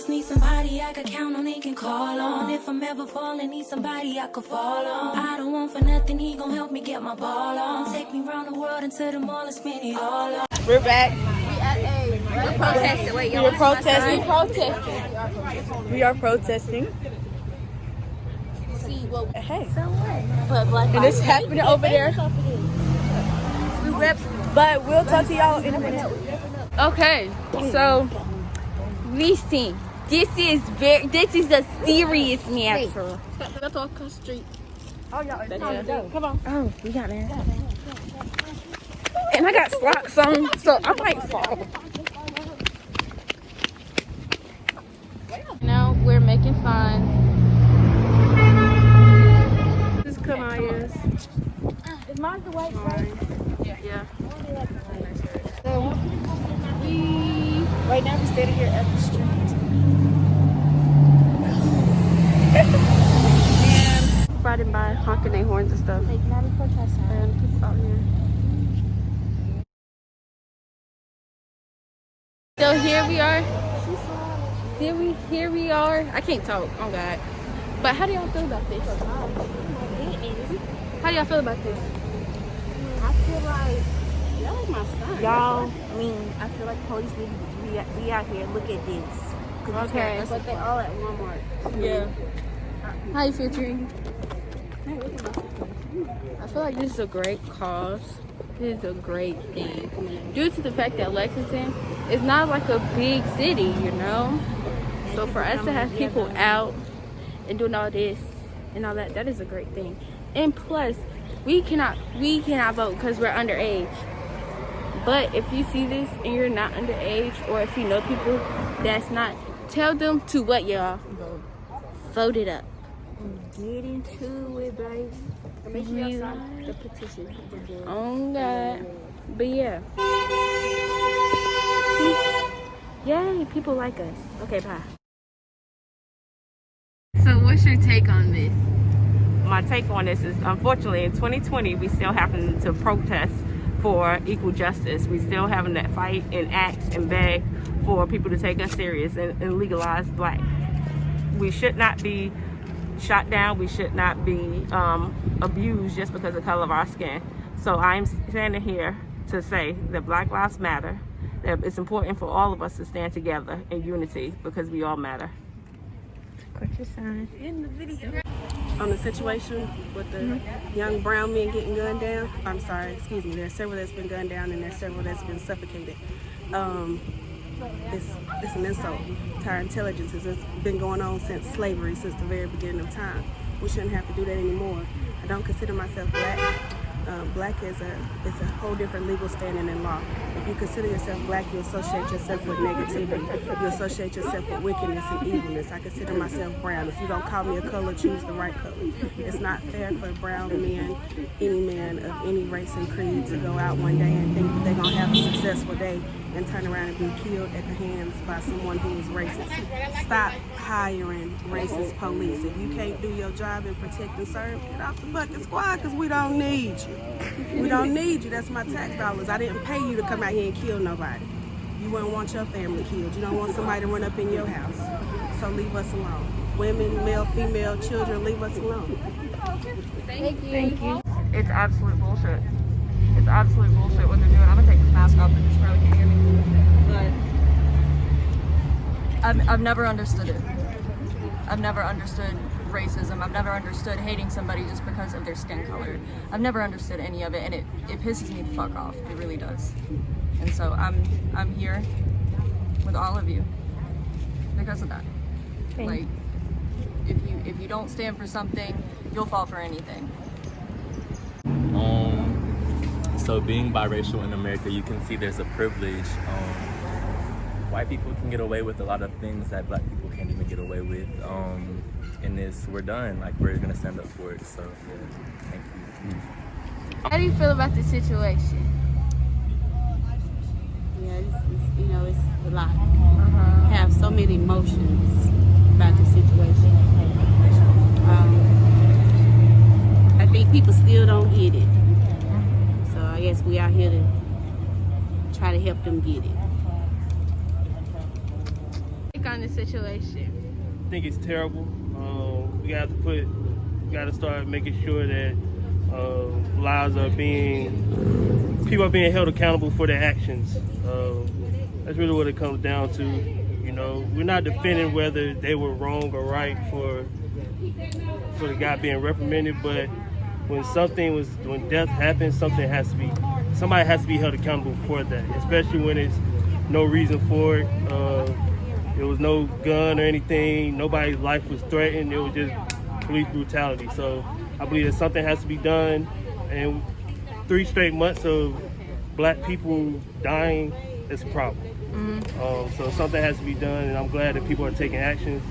just need somebody I could count on and can call on. If I'm ever falling, need somebody I could fall on. I don't want for nothing, he gon' help me get my ball on. Take me around the world into the mall and spend it all on. We're back. We're protesting. Wait, We're protesting. We are protesting. See what? Hey. So what? But Black And it's happening over there. We rep. But we'll talk to y'all in a minute. Okay, so listen. This is a serious matter. Let's walk across the street. Oh, y'all. Come on. Oh, we got it. And I got socks on, so I might fall. Now we're making signs. This is Kamaya's. Is mine the white right? Yeah. So Right now we're standing here at the street. And riding by, honking their horns and stuff. like not a protest sign. And people out here. So here we are. Here we are. I can't talk. Oh God. But how do y'all feel about this? How do y'all feel about this? I feel like y'all like my son. Y'all, I feel like police need to be out here. Look at this. Okay. That's what they all at Walmart. yeah. How you feel, Trini? I feel like this is a great cause. This is a great thing. Due to the fact that Lexington is not like a big city, you know? So for us to have people out and doing all this and all that, that is a great thing. And plus, we cannot vote because we're underage. But if you see this and you're not underage, or if you know people that's not, tell them to what, y'all? Vote it up. Get into it, baby. Make sure y'all sign the petition. Oh God. But yeah. See? Yay, people like us. Okay, bye. So what's your take on this? My take on this is, unfortunately, in 2020, we still having to protest for equal justice. We still having that fight and act and beg for people to take us serious and legalize black. We should not be shot down. We should not be abused just because of the color of our skin. So I'm standing here to say that Black Lives Matter, that it's important for all of us to stand together in unity because we all matter. On the situation with the young brown men getting gunned down. I'm sorry, excuse me. There's several that's been gunned down and there's several that's been suffocated. It's an insult to our intelligence. It's been going on since slavery, since the very beginning of time. We shouldn't have to do that anymore. I don't consider myself black. Black is a whole different legal standing in law. If you consider yourself black, you associate yourself with negativity. You associate yourself with wickedness and evilness. I consider myself brown. If you don't call me a color, choose the right color. It's not fair for brown men, any man of any race and creed, to go out one day and think that they're going to have a successful day and turn around and be killed at the hands by someone who is racist. Stop hiring racist police. If you can't do your job and protect and serve, get off the fucking squad, because we don't need you. We don't need you. That's my tax dollars. I didn't pay you to come out here and kill nobody. You wouldn't want your family killed. You don't want somebody to run up in your house. So leave us alone. Women, male, female, children, leave us alone. Thank you. It's absolute bullshit. It's absolute bullshit what they're doing. I'm gonna take this mask off because you probably can't hear me. But I've never understood it. I've never understood racism. I've never understood hating somebody just because of their skin color. I've never understood any of it, and it pisses me the fuck off. It really does. And so I'm here with all of you because of that. Like, if you don't stand for something, you'll fall for anything. So being biracial in America, you can see there's a privilege. White people can get away with a lot of things that black people can't even get away with. And we're done. Like, we're gonna stand up for it. So yeah, thank you. How do you feel about the situation? Yeah, it's a lot. Have so many emotions about the situation. I think people still don't get it. So I guess we out here to try to help them get it. on this situation? I think it's terrible. We got to start making sure that people are being held accountable for their actions. That's really what it comes down to. You know, we're not defending whether they were wrong or right for the guy being reprimanded, but when death happens, somebody has to be held accountable for that, especially when it's no reason for it. There was no gun or anything. Nobody's life was threatened. It was just police brutality. So I believe that something has to be done. And 3 straight months of black people dying is a problem. So something has to be done, and I'm glad that people are taking actions.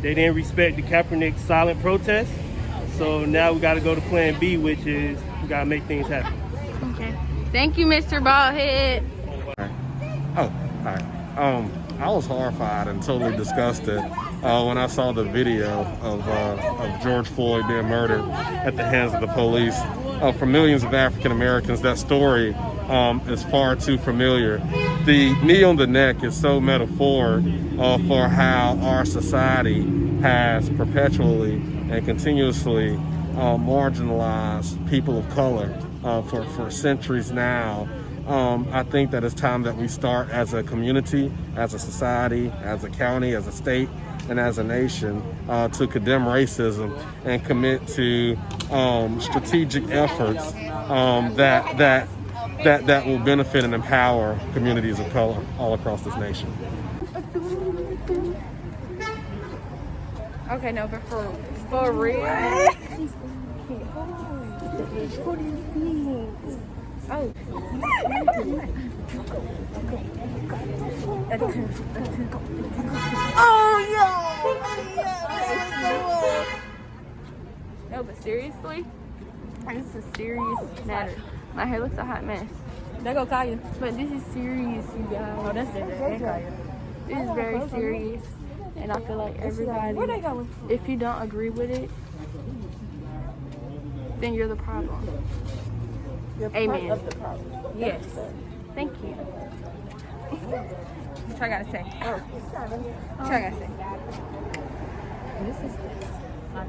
They didn't respect the Kaepernick silent protest. So now we got to go to plan B, which is we got to make things happen. Okay. Thank you, Mr. Baldhead. Oh, hi. I was horrified and totally disgusted when I saw the video of George Floyd being murdered at the hands of the police. For millions of African Americans, that story is far too familiar. The knee on the neck is so metaphoric for how our society has perpetually and continuously marginalized people of color for centuries now. I think that it's time that we start as a community, as a society, as a county, as a state, and as a nation to condemn racism and commit to strategic efforts that will benefit and empower communities of color all across this nation. Okay, no, but for real. Oh. No, but seriously, this is a serious matter. My hair looks a hot mess. There go Kaya. But this is serious, you guys. Oh, that's different. Kaya. This is very serious. And I feel like everybody, Where they going? if you don't agree with it, then you're the problem. You're Amen. part of the problem. Yes. Thank you. What I gotta say? What I gotta say?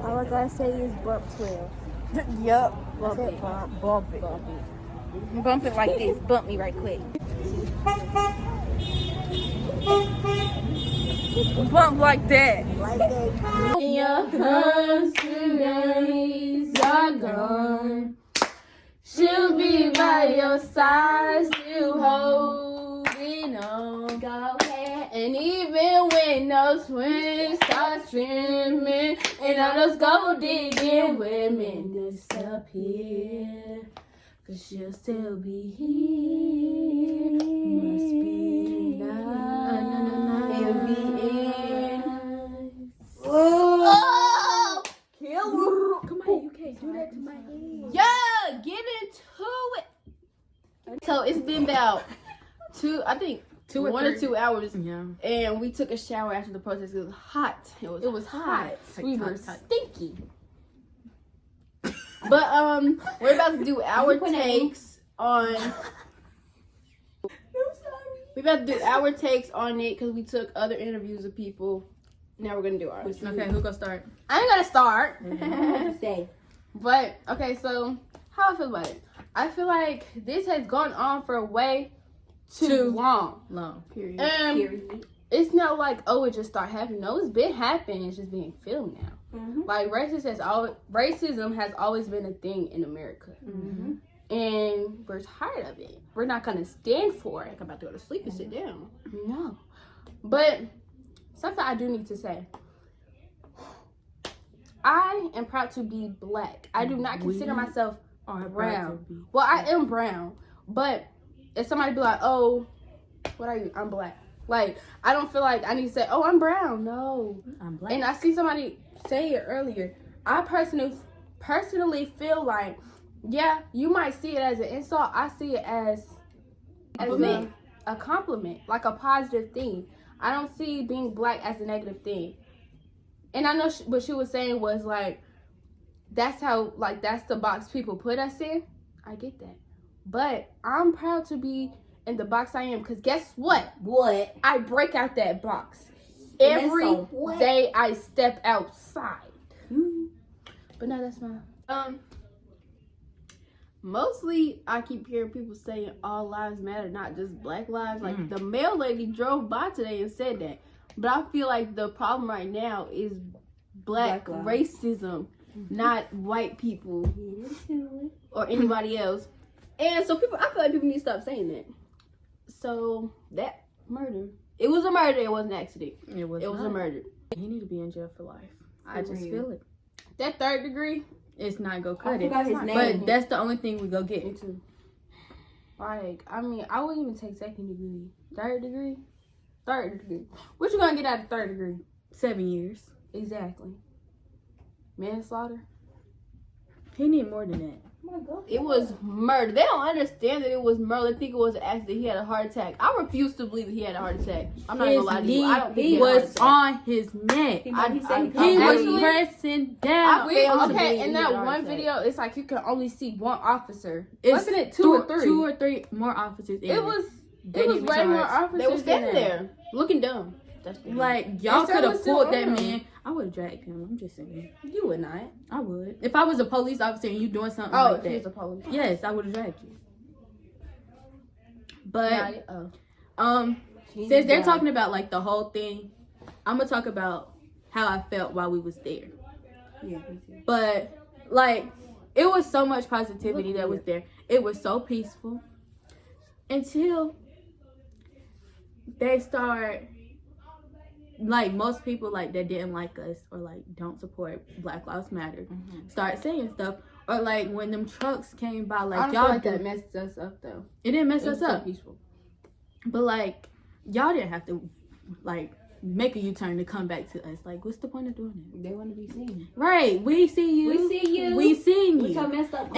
All I gotta say is bump 12. Yup. Bump it. Bump it. Bump it like this. Bump me right quick. Bump like that. Your days are gone. She'll be by your side, still holding on. Go ahead. And even when those winds start streaming, and all those gold digging women disappear, 'cause she'll still be here. Must be nice. It'll be oh! Kill her. Come on, you can't do that to my head. Yeah, get into it. So it's been about 1 or 2 hours. Yeah. And we took a shower after the protest. It was hot. It was hot. We were stinky. But we're about to do our takes on. We about to do our takes on it because we took other interviews of people. Now we're gonna do ours. Okay, who gonna start? I ain't gonna start. Say. But okay, so how I feel about it? I feel like this has gone on for way too long. Period. It's not like, oh, it just started happening. No, it's been happening. It's just being filmed now. Like racism has always been a thing in America, and we're tired of it. We're not gonna stand for it. Like I'm about to go to sleep and sit down. No, but something I do need to say. I am proud to be black. I do not consider myself brown. Well, I am brown, but if somebody be like, "Oh, what are you?" I'm black. Like, I don't feel like I need to say, "Oh, I'm brown." No, I'm black. And I see somebody say it earlier. I personally feel like, yeah, you might see it as an insult. I see it as a compliment, like a positive thing. I don't see being black as a negative thing. And I know what she was saying was like, that's the box people put us in. I get that. But I'm proud to be in the box I am, because guess what? What? I break out that box every so what? day I step outside. But no, that's my mostly I keep hearing people saying all lives matter, not just black lives. Like the mail lady drove by today and said that. But I feel like the problem right now is black racism, not white people or anybody else. And so people, I feel like people need to stop saying that. So that murder, it was a murder. It wasn't an accident. It was a murder. He need to be in jail for life. I just feel it. That 3rd degree, It's not go cut I it. forgot his name. But that's the only thing we go get. me too. Like, I mean, I wouldn't even take 2nd degree. 3rd degree? 3rd degree. What you gonna get out of 3rd degree? 7 years. Exactly. Manslaughter? He need more than that. It was murder. They don't understand that it was murder. They think it was an accident. He had a heart attack. I refuse to believe that he had a heart attack. I'm not gonna lie to you. I don't think He he had a heart was attack. on his neck. He He said was actually- pressing down. Okay, in that one video, it's like you can only see one officer. Wasn't it 2 or 3? 2 or 3 more officers. In It was. They It was didn't way charge. more officers. They were standing than that. there. looking dumb. That's the Like, y'all They could was have still pulled that on. man. I would have dragged him. I'm just saying. You would not. I would. If I was a police officer and you doing something Oh, like if he that. was a police. Yes, I would have dragged you. But She since they're died. talking about like the whole thing, I'm gonna talk about how I felt while we was there. Yeah. But like, it was so much positivity that was there. It was so peaceful until they start, like, most people like that didn't like us or like don't support Black Lives Matter start saying stuff, or like when them trucks came by, like, I don't y'all feel like did- that messed us up though. it didn't mess It was us so up. peaceful. But like, y'all didn't have to like make a U-turn to come back to us. Like, what's the point of doing it? They want to be seen. Right, we see you. We see you. We seen With you. your messed up.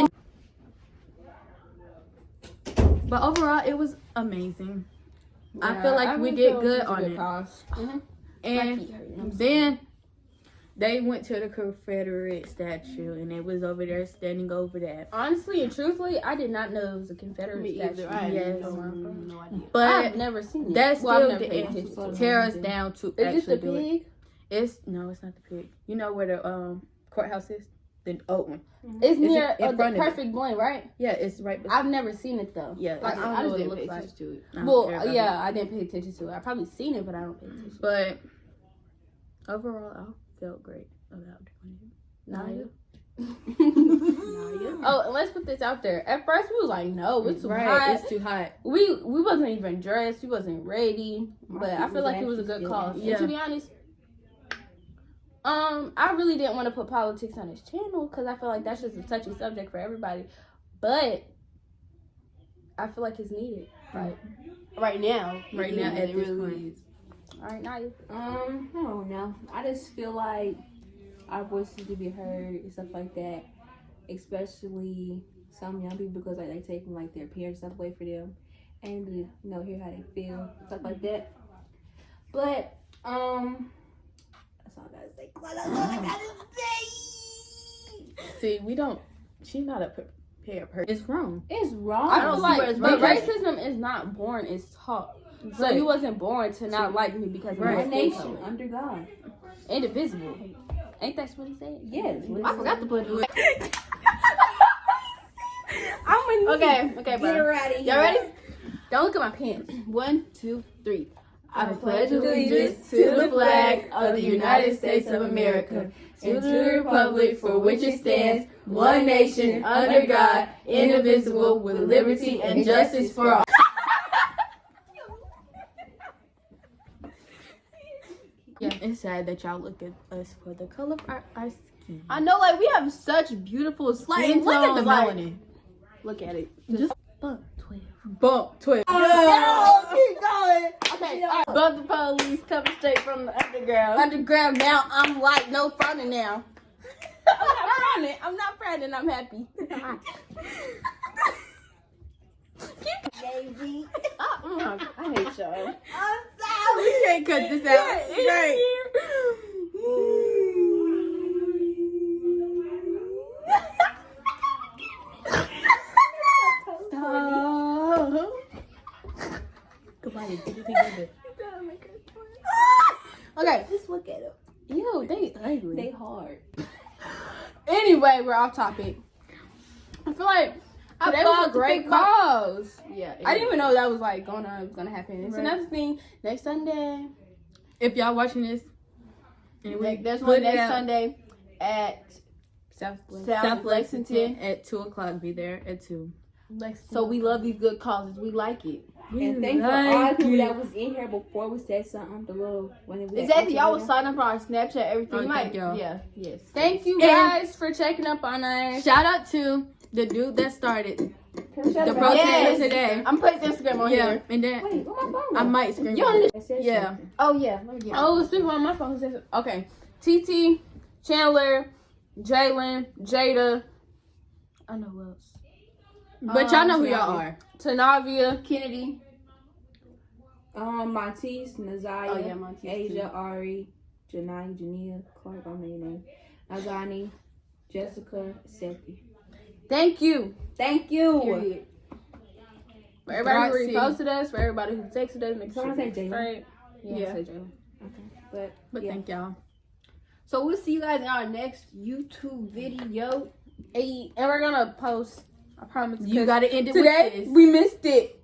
But overall, it was amazing. I Yeah, feel like I we really did feel good it's a on good it. cause. And then they went to the Confederate statue, and it was over there standing over that. Honestly and truthfully, I did not know it was a Confederate Me statue. either. I Yes. no idea. But I've never seen it. that Well, I've still never paid didn't attention to it. tear us down to Is it actually the do it. pig? It's not the pig. You know where the courthouse is? The old one. It's Is near it in the front of it? Perfect Blend, right? Yeah, it's right beside. I've never seen it though. Yeah, Like, I don't know what it looks like. to it. I don't care Well, about yeah, I didn't pay attention to it. I probably seen it, but I don't pay attention. But overall, I felt great about doing it. Naya. Naya. Oh, and let's put this out there. At first, we was like, no, it's too Right, hot. it's too hot. We wasn't even dressed. We wasn't ready. But I feet feel was like it was a actually good still cause. Yeah. And to be honest, I really didn't want to put politics on this channel because I feel like that's just a touchy subject for everybody. But I feel like it's needed. Right now. Right now, at it this really point. is. All right, now you. I don't know. I just feel like our voices need to be heard and stuff like that, especially some young people, because like they taking like their parents stuff away from them, and to hear how they feel, stuff like that. But that's all I gotta say. That's all I gotta say. See, we don't. She's not a prepared person. It's wrong. It's wrong. I feel like, but right. racism is not born; it's taught. So Right. you wasn't born to not like me because of my One skin nation color. under God. Indivisible. Ain't that what he said? Yes. I forgot to put it. Okay, bro. Get her out of here. Y'all ready? Don't look at my pants. 1, 2, 3. I pledge allegiance to the flag of the United States of America, and to the republic for which it stands, one nation, under God, indivisible, with liberty and justice for all. Yeah, it's sad that y'all look at us for the color of our skin. I know, like, we have such beautiful skin Look at the tones, like, melanin. Look at it. Just Bump 12. bump 12. Keep going. Okay, all right. Bump the police coming straight from the underground. Underground now, I'm like, no frowning now. I'm not frowning, I'm happy. Baby. I hate y'all. I'm sorry. We can't cut this out. Great. Okay, hard. Anyway, we're off topic. I feel like today was a great cause. Yeah. I didn't even know that was like gonna happen. It's another thing next Sunday. If y'all watching this, There's one next Sunday at South South Lexington. at 2:00. Be there at 2. So we love these good causes. We like it. And thank you for all the people that was in here before we said something. The little when we Exactly. Y'all was sign up for our Snapchat, everything. You thank might, y'all. yeah. Yes. Thank you guys for checking up on us. Shout out to the dude that started the protest Yes. today. I'm putting Instagram on here. And then Wait, where my phone? I might scream. Yeah. Oh yeah. Let me get Oh, speak on my phone. Okay. TT, Chandler, Jalen, Jada. I know who else. But y'all know who y'all are. Tanavia, Kennedy. Monteese, Nazaya, Oh, yeah, Monteese, Asia, Ari, Janai, Jania, Clark, I don't know your name. Nazani, Jessica, Sethi. Thank you. Thank you. Period. For everybody Roxy. who reposted us, for everybody who texted us, make sure Someone say it's Jalen. straight. Yeah. Say Jalen. Okay. But yeah. thank y'all. So we'll see you guys in our next YouTube video. And we're gonna post. I promise. You 'cause gotta end it today with this. we missed it.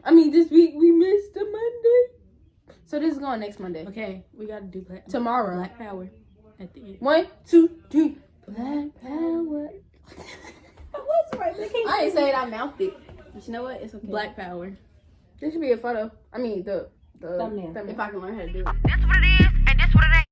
I mean, this week we missed a Monday. So this is going next Monday. Okay, we gotta do Tomorrow. Black Power at the end. 1, 2, 3. Black Power. What's right? They can't I ain't say it. I mouthed it. But you know what? It's okay. Black Power. This should be a photo. I mean the Thumbnail. If I can learn how to do it. This